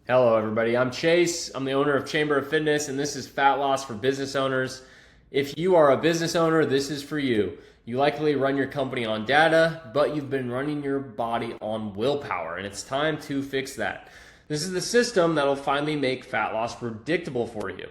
Hello everybody, I'm Chase. I'm the owner of Chamber of Fitness and this is Fat Loss for Business Owners. If you are a business owner, this is for you. You likely run your company on data, but you've been running your body on willpower and it's time to fix that. This is the system that will finally make fat loss predictable for you.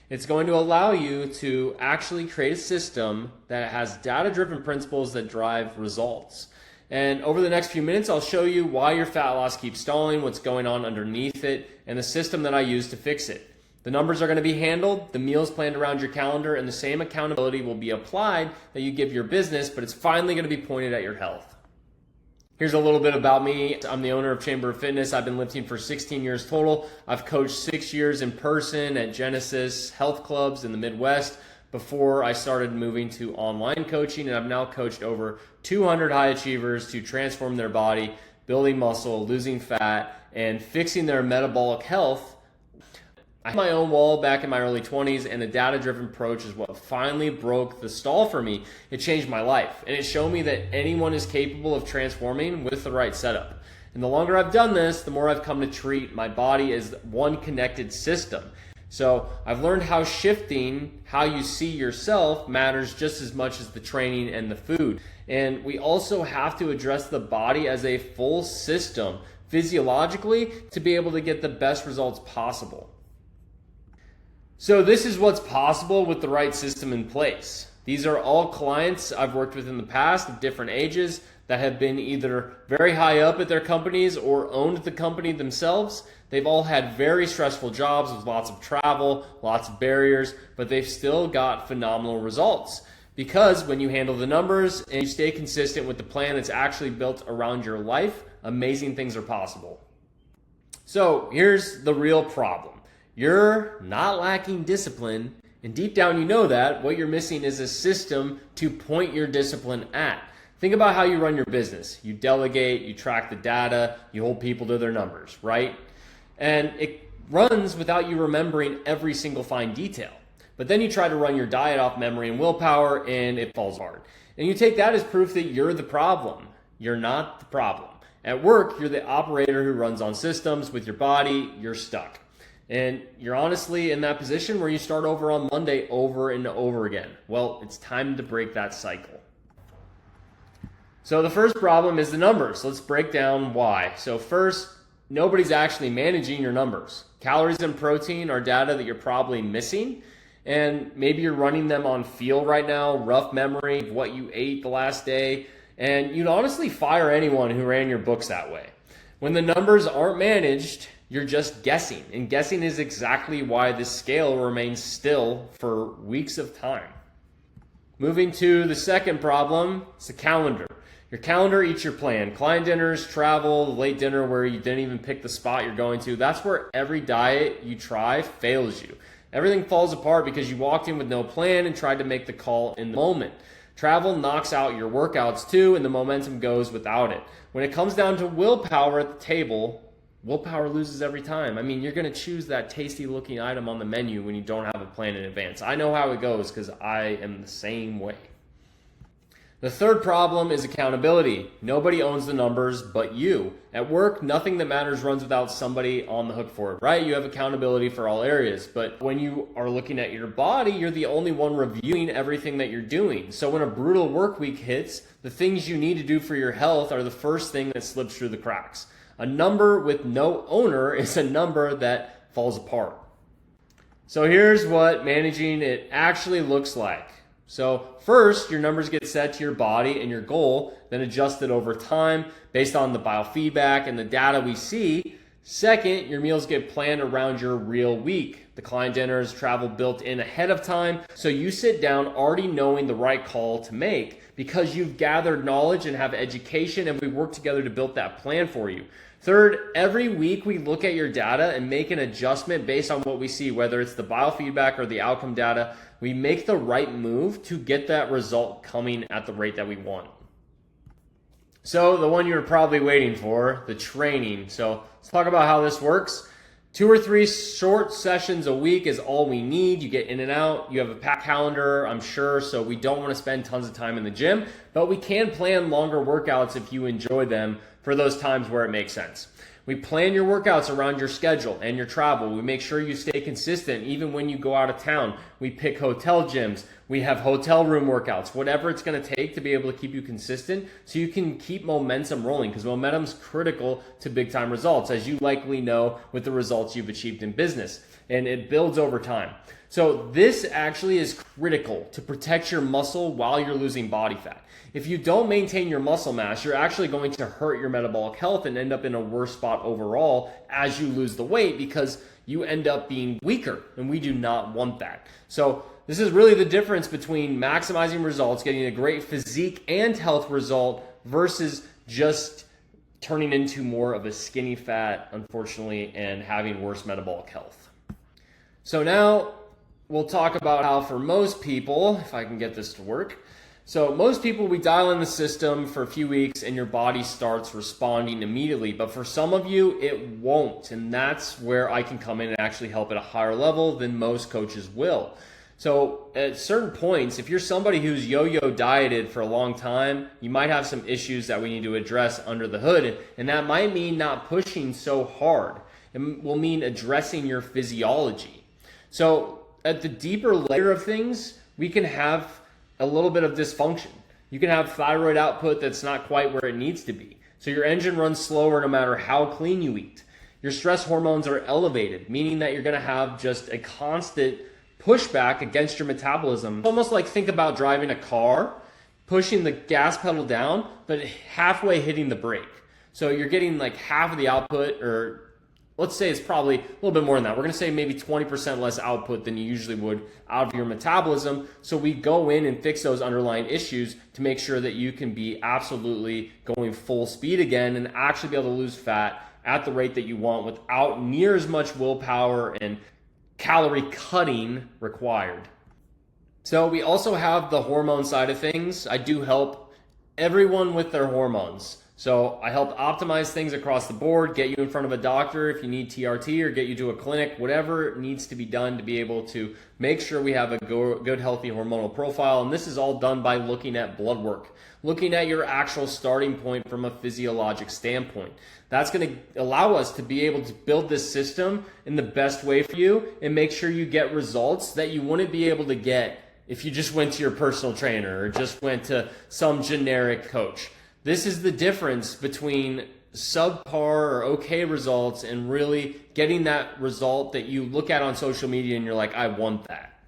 It's going to allow you to actually create a system that has data-driven principles that drive results. And over the next few minutes, I'll show you why your fat loss keeps stalling, what's going on underneath it, and the system that I use to fix it. The numbers are going to be handled, the meals planned around your calendar, and the same accountability will be applied that you give your business, but it's finally going to be pointed at your health. Here's a little bit about me. I'm the owner of Chamber of Fitness. I've been lifting for 16 years total. I've coached 6 years in person at Genesis Health Clubs in the Midwest before I started moving to online coaching, and I've now coached over 200 high achievers to transform their body, building muscle, losing fat, and fixing their metabolic health. I had my own wall back in my early 20s, and the data-driven approach is what finally broke the stall for me. It changed my life, and it showed me that anyone is capable of transforming with the right setup. And the longer I've done this, the more I've come to treat my body as one connected system. So I've learned how shifting how you see yourself matters just as much as the training and the food. And we also have to address the body as a full system physiologically to be able to get the best results possible. So this is what's possible with the right system in place. These are all clients I've worked with in the past of different ages that have been either very high up at their companies or owned the company themselves. They've all had very stressful jobs with lots of travel, lots of barriers, but they've still got phenomenal results. Because when you handle the numbers and you stay consistent with the plan that's actually built around your life, amazing things are possible. So here's the real problem. You're not lacking discipline, and deep down you know that. What you're missing is a system to point your discipline at. Think about how you run your business. You delegate, you track the data, you hold people to their numbers, right? And it runs without you remembering every single fine detail. But then you try to run your diet off memory and willpower and it falls apart. And you take that as proof that you're the problem. You're not the problem. At work, you're the operator who runs on systems. With your body, you're stuck. And you're honestly in that position where you start over on Monday over and over again. Well, it's time to break that cycle. So the first problem is the numbers. Let's break down why. So first, nobody's actually managing your numbers. Calories and protein are data that you're probably missing, and maybe you're running them on feel right now, rough memory of what you ate the last day, and you'd honestly fire anyone who ran your books that way. When the numbers aren't managed, you're just guessing, and guessing is exactly why this scale remains still for weeks of time. Moving to the second problem, it's the calendar. Your calendar eats your plan. Client dinners, travel, late dinner where you didn't even pick the spot you're going to. That's where every diet you try fails you. Everything falls apart because you walked in with no plan and tried to make the call in the moment. Travel knocks out your workouts too, and the momentum goes without it. When it comes down to willpower at the table, willpower loses every time. I mean, you're going to choose that tasty looking item on the menu when you don't have a plan in advance. I know how it goes because I am the same way. The third problem is accountability. Nobody owns the numbers but you. At work, nothing that matters runs without somebody on the hook for it, right? You have accountability for all areas. But when you are looking at your body, you're the only one reviewing everything that you're doing. So when a brutal work week hits, the things you need to do for your health are the first thing that slips through the cracks. A number with no owner is a number that falls apart. So here's what managing it actually looks like. So first, your numbers get set to your body and your goal, then adjusted over time based on the biofeedback and the data we see. Second, your meals get planned around your real week. The client dinners, travel built in ahead of time, so you sit down already knowing the right call to make because you've gathered knowledge and have education, and we work together to build that plan for you. Third, every week we look at your data and make an adjustment based on what we see, whether it's the biofeedback or the outcome data. We make the right move to get that result coming at the rate that we want. So the one you're probably waiting for, the training. So let's talk about how this works. 2 or 3 short sessions a week is all we need. You get in and out. You have a packed calendar, I'm sure, so we don't want to spend tons of time in the gym, but we can plan longer workouts if you enjoy them for those times where it makes sense. We plan your workouts around your schedule and your travel. We make sure you stay consistent even when you go out of town. We pick hotel gyms. We have hotel room workouts, whatever it's going to take to be able to keep you consistent so you can keep momentum rolling, because momentum's critical to big time results, as you likely know with the results you've achieved in business, and it builds over time. So this actually is critical to protect your muscle while you're losing body fat. If you don't maintain your muscle mass, you're actually going to hurt your metabolic health and end up in a worse spot overall as you lose the weight, because you end up being weaker, and we do not want that. So this is really the difference between maximizing results, getting a great physique and health result, versus just turning into more of a skinny fat, unfortunately, and having worse metabolic health. So now we'll talk about how for most people, if I can get this to work. So most people, we dial in the system for a few weeks and your body starts responding immediately. But for some of you, it won't. And that's where I can come in and actually help at a higher level than most coaches will. So at certain points, if you're somebody who's yo-yo dieted for a long time, you might have some issues that we need to address under the hood. And that might mean not pushing so hard. It will mean addressing your physiology. So at the deeper layer of things, we can have a little bit of dysfunction. You can have thyroid output that's not quite where it needs to be. So your engine runs slower no matter how clean you eat. Your stress hormones are elevated, meaning that you're going to have just a constant pushback against your metabolism. It's almost like, think about driving a car, pushing the gas pedal down, but halfway hitting the brake. So you're getting like half of the output, or let's say it's probably a little bit more than that. We're going to say maybe 20% less output than you usually would out of your metabolism. So we go in and fix those underlying issues to make sure that you can be absolutely going full speed again and actually be able to lose fat at the rate that you want without near as much willpower and calorie cutting required. So we also have the hormone side of things. I do help everyone with their hormones. So I help optimize things across the board, get you in front of a doctor if you need TRT, or get you to a clinic, whatever needs to be done to be able to make sure we have a good, healthy hormonal profile. And this is all done by looking at blood work, looking at your actual starting point from a physiologic standpoint. That's going to allow us to be able to build this system in the best way for you and make sure you get results that you wouldn't be able to get if you just went to your personal trainer or just went to some generic coach. This is the difference between subpar or okay results and really getting that result that you look at on social media and you're like, I want that.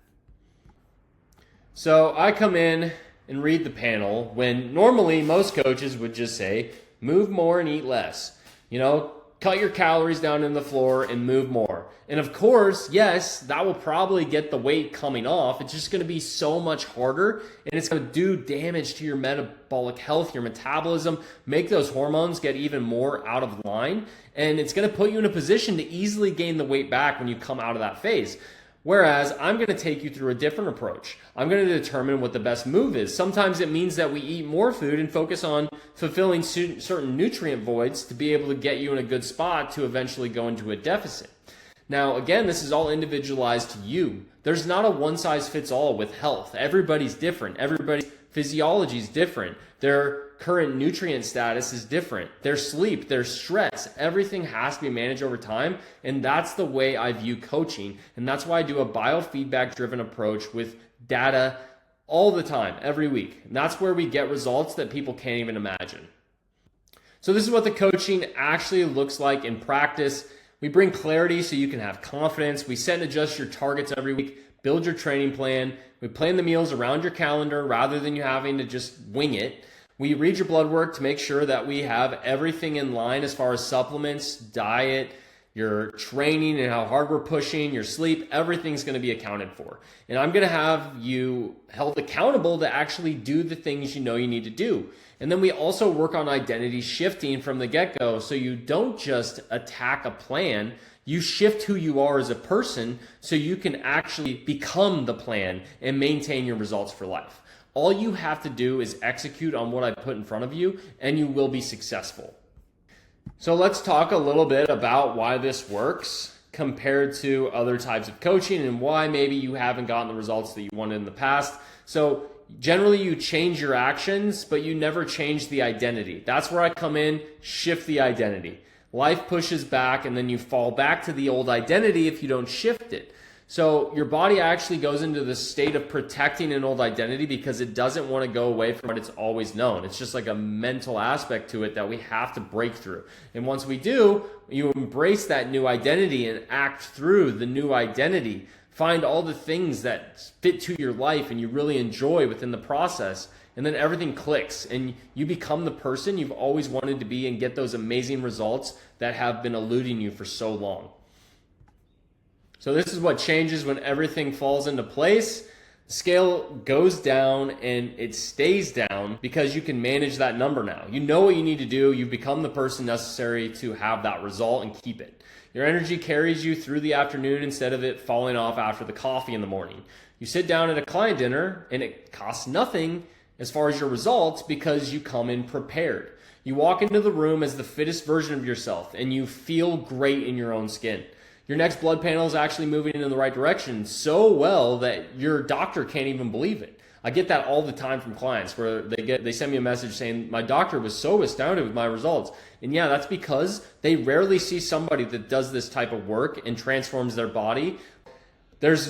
So I come in and read the panel when normally most coaches would just say, move more and eat less. You know, cut your calories down in the floor and move more. And of course, yes, that will probably get the weight coming off. It's just going to be so much harder, and it's going to do damage to your metabolic health, your metabolism, make those hormones get even more out of line. And it's going to put you in a position to easily gain the weight back when you come out of that phase. Whereas I'm going to take you through a different approach. I'm going to determine what the best move is. Sometimes it means that we eat more food and focus on fulfilling certain nutrient voids to be able to get you in a good spot to eventually go into a deficit. Now, again, this is all individualized to you. There's not a one-size-fits-all with health. Everybody's different. Everybody's physiology is different. Their current nutrient status is different. Their sleep, their stress, everything has to be managed over time. And that's the way I view coaching. And that's why I do a biofeedback-driven approach with data all the time, every week. And that's where we get results that people can't even imagine. So this is what the coaching actually looks like in practice. We bring clarity so you can have confidence. We set and adjust your targets every week, build your training plan. We plan the meals around your calendar rather than you having to just wing it. We read your blood work to make sure that we have everything in line as far as supplements, diet, your training and how hard we're pushing, your sleep, everything's going to be accounted for. And I'm going to have you held accountable to actually do the things you know you need to do. And then we also work on identity shifting from the get-go, so you don't just attack a plan, you shift who you are as a person so you can actually become the plan and maintain your results for life. All you have to do is execute on what I put in front of you, and you will be successful. So let's talk a little bit about why this works compared to other types of coaching and why maybe you haven't gotten the results that you wanted in the past. So generally you change your actions, but you never change the identity. That's where I come in, shift the identity. Life pushes back, and then you fall back to the old identity if you don't shift it. So your body actually goes into the state of protecting an old identity because it doesn't want to go away from what it's always known. It's just like a mental aspect to it that we have to break through. And once we do, you embrace that new identity and act through the new identity. Find all the things that fit to your life and you really enjoy within the process. And then everything clicks and you become the person you've always wanted to be and get those amazing results that have been eluding you for so long. So this is what changes when everything falls into place. The scale goes down and it stays down because you can manage that number now. You know what you need to do. You've become the person necessary to have that result and keep it. Your energy carries you through the afternoon instead of it falling off after the coffee in the morning. You sit down at a client dinner and it costs nothing as far as your results because you come in prepared. You walk into the room as the fittest version of yourself and you feel great in your own skin. Your next blood panel is actually moving in the right direction so well that your doctor can't even believe it. I get that all the time from clients where they send me a message saying, my doctor was so astounded with my results. And yeah, that's because they rarely see somebody that does this type of work and transforms their body. There's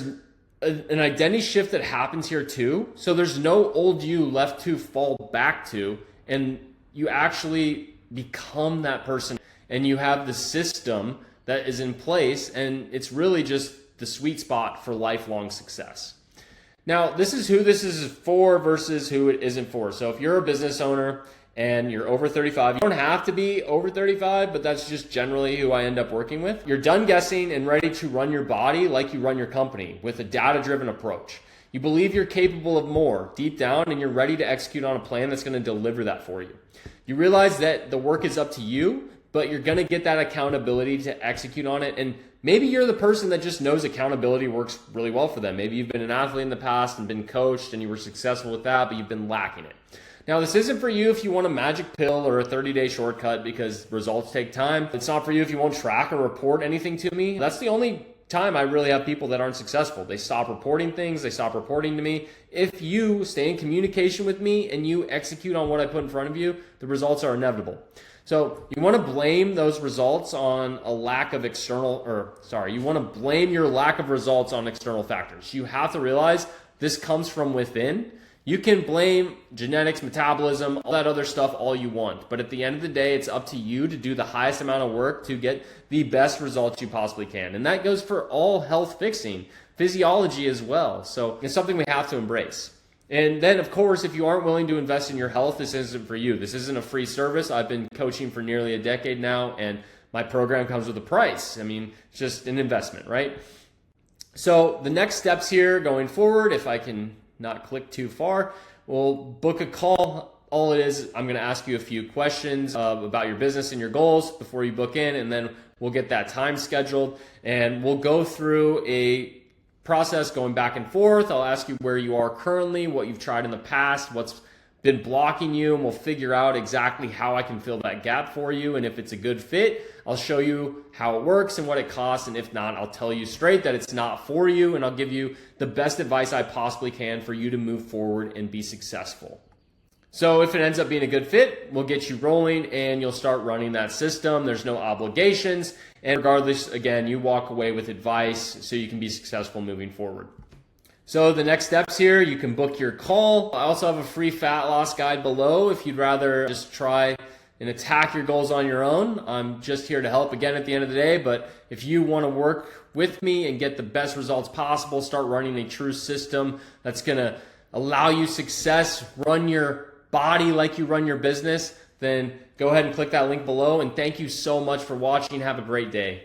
an identity shift that happens here too. So there's no old you left to fall back to, and you actually become that person and you have the system that is in place, and it's really just the sweet spot for lifelong success. Now, this is who this is for versus who it isn't for. So if you're a business owner and you're over 35, you don't have to be over 35, but that's just generally who I end up working with. You're done guessing and ready to run your body like you run your company with a data-driven approach. You believe you're capable of more deep down, and you're ready to execute on a plan that's going to deliver that for you. You realize that the work is up to you, but you're going to get that accountability to execute on it. And maybe you're the person that just knows accountability works really well for them. Maybe you've been an athlete in the past and been coached and you were successful with that, but you've been lacking it. Now, this isn't for you if you want a magic pill or a 30-day shortcut because results take time. It's not for you if you won't track or report anything to me. That's the only time I really have people that aren't successful. They stop reporting things. They stop reporting to me. If you stay in communication with me and you execute on what I put in front of you, the results are inevitable. So you want to blame those results on a lack of you want to blame your lack of results on external factors. You have to realize this comes from within. You can blame genetics, metabolism, all that other stuff all you want. But at the end of the day, it's up to you to do the highest amount of work to get the best results you possibly can. And that goes for all health fixing, physiology as well. So it's something we have to embrace. And then, of course, if you aren't willing to invest in your health, this isn't for you. This isn't a free service. I've been coaching for nearly a decade now, and my program comes with a price. I mean, it's just an investment, right? So the next steps here going forward, if I can not click too far, we'll book a call. All it is, I'm going to ask you a few questions about your business and your goals before you book in, and then we'll get that time scheduled, and we'll go through a process going back and forth. I'll ask you where you are currently, what you've tried in the past, what's been blocking you, and we'll figure out exactly how I can fill that gap for you. And if it's a good fit, I'll show you how it works and what it costs. And if not, I'll tell you straight that it's not for you, and I'll give you the best advice I possibly can for you to move forward and be successful. So if it ends up being a good fit, we'll get you rolling and you'll start running that system. There's no obligations. And regardless, again, you walk away with advice so you can be successful moving forward. So the next steps here, you can book your call. I also have a free fat loss guide below if you'd rather just try and attack your goals on your own. I'm just here to help again at the end of the day. But if you want to work with me and get the best results possible, start running a true system that's going to allow you success, run your body like you run your business, then go ahead and click that link below. And thank you so much for watching. Have a great day.